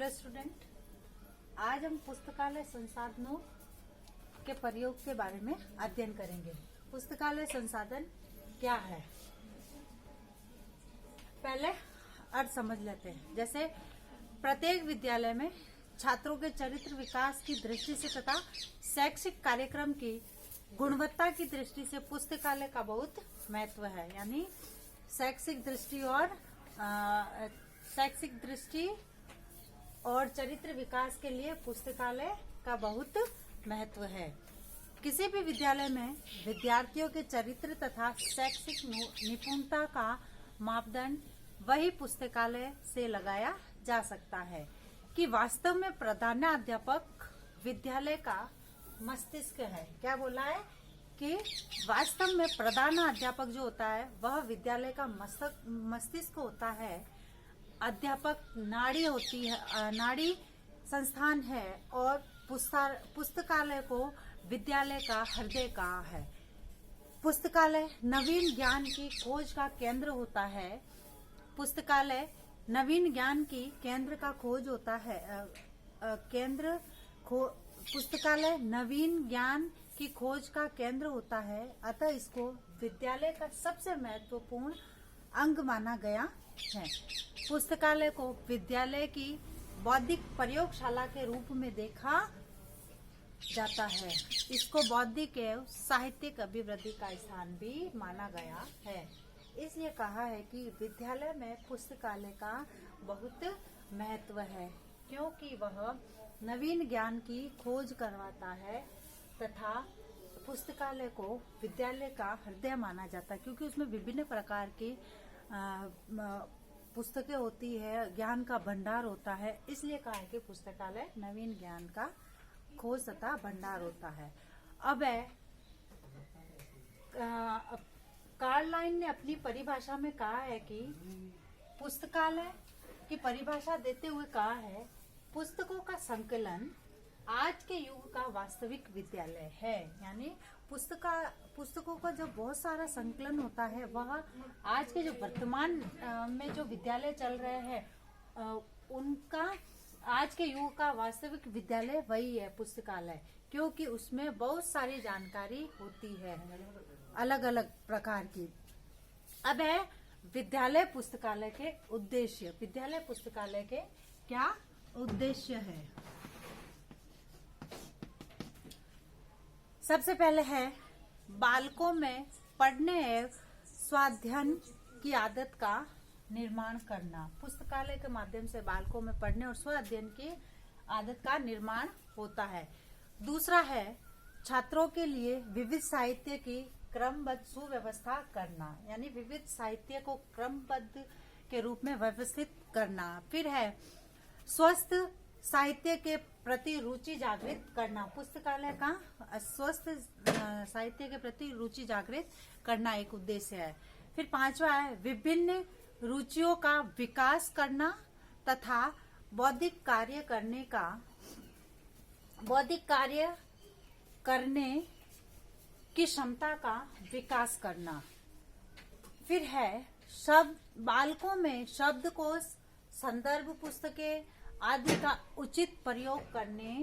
Hello student, आज हम पुस्तकालय संसाधनों के प्रयोग के बारे में अध्ययन करेंगे। पुस्तकालय संसाधन क्या है, पहले अर्थ समझ लेते हैं। जैसे प्रत्येक विद्यालय में छात्रों के चरित्र विकास की दृष्टि से तथा शैक्षिक कार्यक्रम की गुणवत्ता की दृष्टि से पुस्तकालय का बहुत महत्व है। यानी शैक्षिक दृष्टि और चरित्र विकास के लिए पुस्तकालय का बहुत महत्व है। किसी भी विद्यालय में विद्यार्थियों के चरित्र तथा शैक्षिक निपुणता का मापदंड वही पुस्तकालय से लगाया जा सकता है कि वास्तव में प्रधानाध्यापक विद्यालय का मस्तिष्क है। क्या बोला है कि वास्तव में प्रधानाध्यापक जो होता है वह विद्यालय का मस्तिष्क होता है। अध्यापक नाड़ी होती है, नाड़ी संस्थान है और पुस्तकालय को विद्यालय का हृदय कहा है। पुस्तकालय नवीन ज्ञान की खोज का केंद्र होता है। पुस्तकालय नवीन ज्ञान की केंद्र का खोज होता है। पुस्तकालय नवीन ज्ञान की खोज का केंद्र होता है। अतः इसको विद्यालय का सबसे महत्वपूर्ण अंग माना गया है। पुस्तकालय को विद्यालय की बौद्धिक प्रयोगशाला के रूप में देखा जाता है। इसको बौद्धिक एवं साहित्यिक अभिवृद्धि का स्थान भी माना गया है। इसलिए कहा है कि विद्यालय में पुस्तकालय का बहुत महत्व है, क्योंकि वह नवीन ज्ञान की खोज करवाता है तथा पुस्तकालय को विद्यालय का हृदय माना जाता है, क्योंकि उसमें विभिन्न प्रकार की पुस्तकें होती है, ज्ञान का भंडार होता है। इसलिए कहा है कि पुस्तकालय नवीन ज्ञान का खोज तथा भंडार होता है। अब कार्लाइन ने अपनी परिभाषा में कहा है कि पुस्तकालय की परिभाषा देते हुए कहा है, पुस्तकों का संकलन आज के युग का वास्तविक विद्यालय है। यानी पुस्तकों का जो बहुत सारा संकलन होता है वह आज के जो वर्तमान में जो विद्यालय चल रहे हैं उनका आज के युग का वास्तविक विद्यालय वही है पुस्तकालय, क्योंकि उसमें बहुत सारी जानकारी होती है अलग अलग प्रकार की। अब है विद्यालय पुस्तकालय के उद्देश्य। विद्यालय पुस्तकालय के क्या उद्देश्य है? सबसे पहले है बालकों में पढ़ने एवं स्वाध्ययन की आदत का निर्माण करना। पुस्तकालय के माध्यम से बालकों में पढ़ने और स्वाध्ययन की आदत का निर्माण होता है। दूसरा है छात्रों के लिए विविध साहित्य की क्रमबद्ध सुव्यवस्था करना, यानी विविध साहित्य को क्रमबद्ध के रूप में व्यवस्थित करना। फिर है स्वस्थ साहित्य के प्रति रुचि जागृत करना। पुस्तकालय का स्वस्थ साहित्य के प्रति रुचि जागृत करना एक उद्देश्य है। फिर पांचवा है विभिन्न रुचियों का विकास करना तथा बौद्धिक कार्य करने की क्षमता का विकास करना। फिर है बालकों में शब्दकोश, संदर्भ पुस्तकें आदि का उचित प्रयोग करने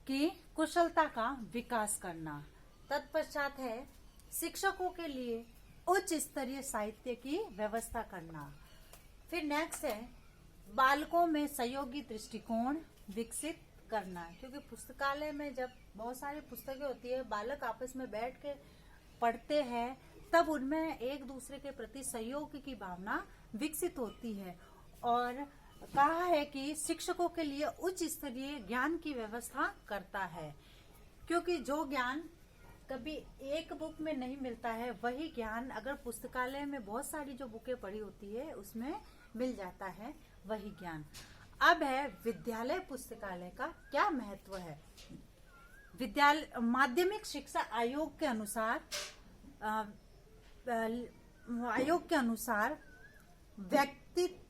की कुशलता का विकास करना। तत्पश्चात है शिक्षकों के लिए उच्च स्तरीय साहित्य की व्यवस्था करना। फिर नेक्स्ट है बालकों में सहयोगी दृष्टिकोण विकसित करना, क्योंकि पुस्तकालय में जब बहुत सारी पुस्तकें होती है, बालक आपस में बैठ के पढ़ते हैं, तब उनमें एक दूसरे के प्रति सहयोग की भावना विकसित होती है। और कहा है कि शिक्षकों के लिए उच्च स्तरीय ज्ञान की व्यवस्था करता है, क्योंकि जो ज्ञान कभी एक बुक में नहीं मिलता है वही ज्ञान अगर पुस्तकालय में बहुत सारी जो बुकें पढ़ी होती है उसमें मिल जाता है वही ज्ञान। अब है विद्यालय पुस्तकालय का क्या महत्व है। माध्यमिक शिक्षा आयोग के अनुसार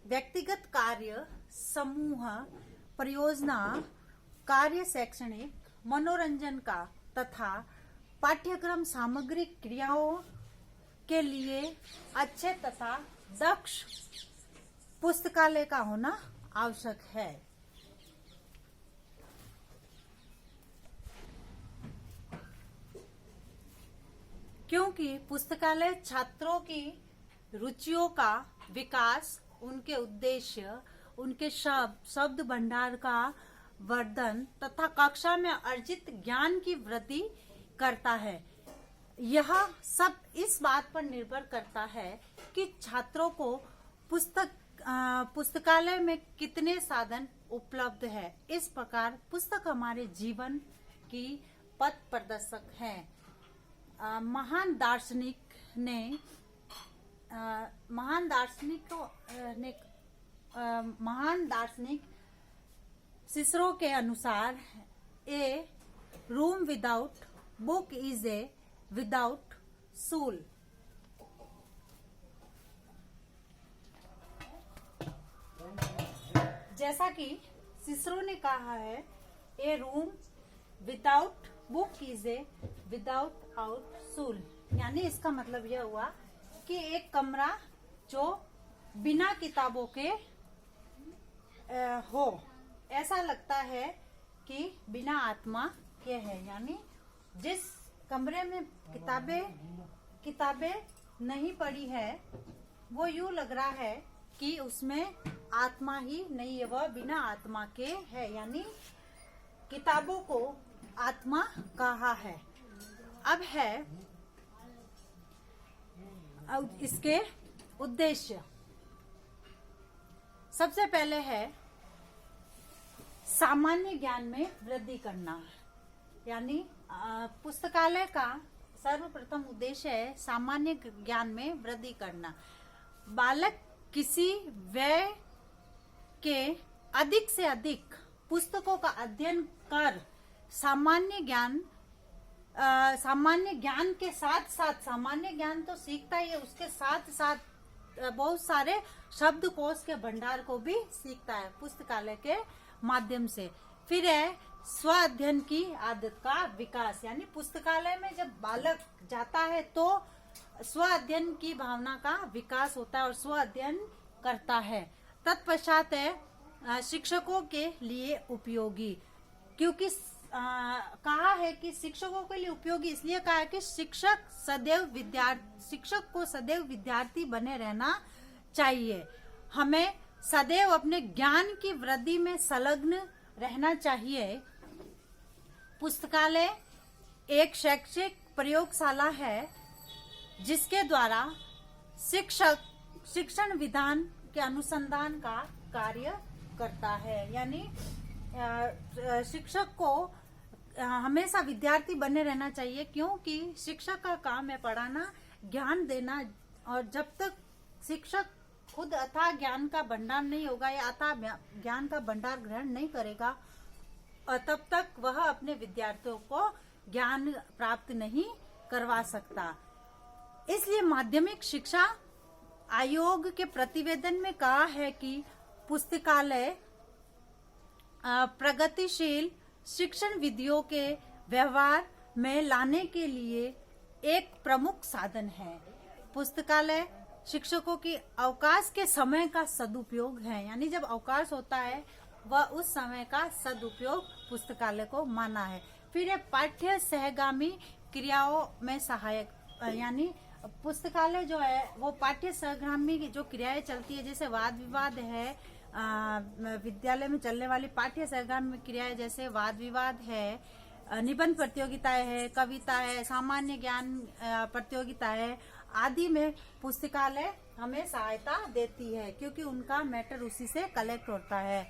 व्यक्तिगत कार्य, समूह परियोजना, कार्य, शैक्षणिक मनोरंजन का तथा पाठ्यक्रम सामग्री क्रियाओं के लिए अच्छे तथा दक्ष पुस्तकालय का होना आवश्यक है। क्योंकि पुस्तकालय छात्रों की रुचियों का विकास, उनके उद्देश्य, उनके शब्द भंडार का वर्धन तथा कक्षा में अर्जित ज्ञान की वृद्धि करता है। यह सब इस बात पर निर्भर करता है कि छात्रों को पुस्तकालय में कितने साधन उपलब्ध है। इस प्रकार पुस्तक हमारे जीवन की पथ प्रदर्शक है। महान दार्शनिक सिसरो के अनुसार a room without book is a without soul. जैसा कि सिसरो ने कहा है, a room without book is a without out soul. यानी इसका मतलब यह हुआ कि एक कमरा जो बिना किताबों के हो, ऐसा लगता है कि बिना आत्मा के है। यानी जिस कमरे में किताबें नहीं पढ़ी है, वो यूं लग रहा है कि उसमें आत्मा ही नहीं है, वह बिना आत्मा के है। यानी किताबों को आत्मा कहा है। अब इसके उद्देश्य सबसे पहले है सामान्य ज्ञान में वृद्धि करना। यानी पुस्तकालय का सर्वप्रथम उद्देश्य है सामान्य ज्ञान में वृद्धि करना। बालक किसी व्यय के अधिक से अधिक पुस्तकों का अध्ययन कर सामान्य ज्ञान के साथ साथ, सामान्य ज्ञान तो सीखता ही है, उसके साथ साथ बहुत सारे शब्दकोश के भंडार को भी सीखता है पुस्तकालय के माध्यम से। फिर है स्व अध्ययन की आदत का विकास। यानी पुस्तकालय में जब बालक जाता है तो स्व अध्ययन की भावना का विकास होता है और स्व अध्ययन करता है। तत्पश्चात है शिक्षकों के लिए उपयोगी। क्योंकि कहा है कि शिक्षकों के लिए उपयोगी इसलिए कहा है कि शिक्षक को सदैव विद्यार्थी बने रहना चाहिए। हमें सदैव अपने ज्ञान की वृद्धि में संलग्न रहना चाहिए। पुस्तकालय एक शैक्षिक प्रयोगशाला है जिसके द्वारा शिक्षण विधान के अनुसंधान का कार्य करता है। यानी शिक्षक को हमेशा विद्यार्थी बने रहना चाहिए, क्योंकि शिक्षक का काम है पढ़ाना, ज्ञान देना। और जब तक शिक्षक खुद अथाह ज्ञान का भंडार नहीं होगा या अथाह ज्ञान का भंडार ग्रहण नहीं करेगा, और तब तक वह अपने विद्यार्थियों को ज्ञान प्राप्त नहीं करवा सकता। इसलिए माध्यमिक शिक्षा आयोग के प्रतिवेदन में कहा है कि पुस्तकालय प्रगतिशील शिक्षण विधियों के व्यवहार में लाने के लिए एक प्रमुख साधन है। पुस्तकालय शिक्षकों की अवकाश के समय का सदुपयोग है। यानी जब अवकाश होता है वह उस समय का सदुपयोग पुस्तकालय को माना है। फिर है पाठ्य सहगामी क्रियाओं में सहायक। यानी पुस्तकालय जो है वो पाठ्य सहगामी की जो क्रियाएं चलती है, जैसे वाद विवाद है, विद्यालय में चलने वाली पाठ्य सहगामी क्रियाएं जैसे वाद विवाद है, निबंध प्रतियोगिताएं है, कविता है, सामान्य ज्ञान प्रतियोगिता है आदि में पुस्तकालय हमें सहायता देती है, क्योंकि उनका मैटर उसी से कलेक्ट होता है।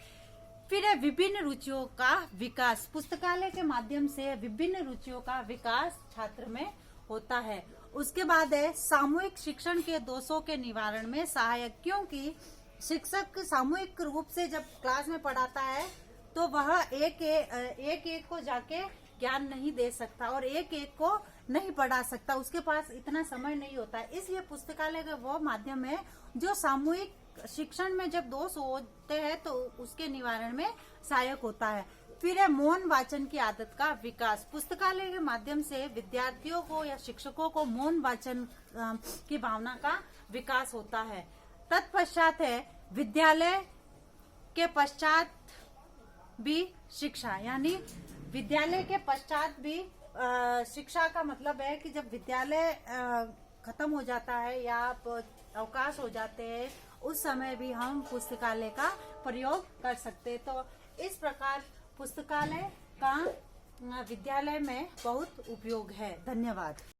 फिर है विभिन्न रुचियों का विकास। पुस्तकालय के माध्यम से विभिन्न रुचियों का विकास छात्र में होता है। उसके बाद है सामूहिक शिक्षण के दोषों के निवारण में सहायक। क्योंकि शिक्षक सामूहिक रूप से जब क्लास में पढ़ाता है तो वह एक को जाके ज्ञान नहीं दे सकता और एक को नहीं पढ़ा सकता, उसके पास इतना समय नहीं होता है। इसलिए पुस्तकालय का वो माध्यम है जो सामूहिक शिक्षण में जब दोष होते हैं तो उसके निवारण में सहायक होता है। फिर है मौन वाचन की आदत का विकास। पुस्तकालय के माध्यम से विद्यार्थियों को या शिक्षकों को मौन वाचन की भावना का विकास होता है। तत्पश्चात है विद्यालय के पश्चात भी शिक्षा। यानी विद्यालय के पश्चात भी शिक्षा का मतलब है कि जब विद्यालय खत्म हो जाता है या आप अवकाश हो जाते हैं, उस समय भी हम पुस्तकालय का प्रयोग कर सकते हैं। तो इस प्रकार पुस्तकालय का विद्यालय में बहुत उपयोग है। धन्यवाद।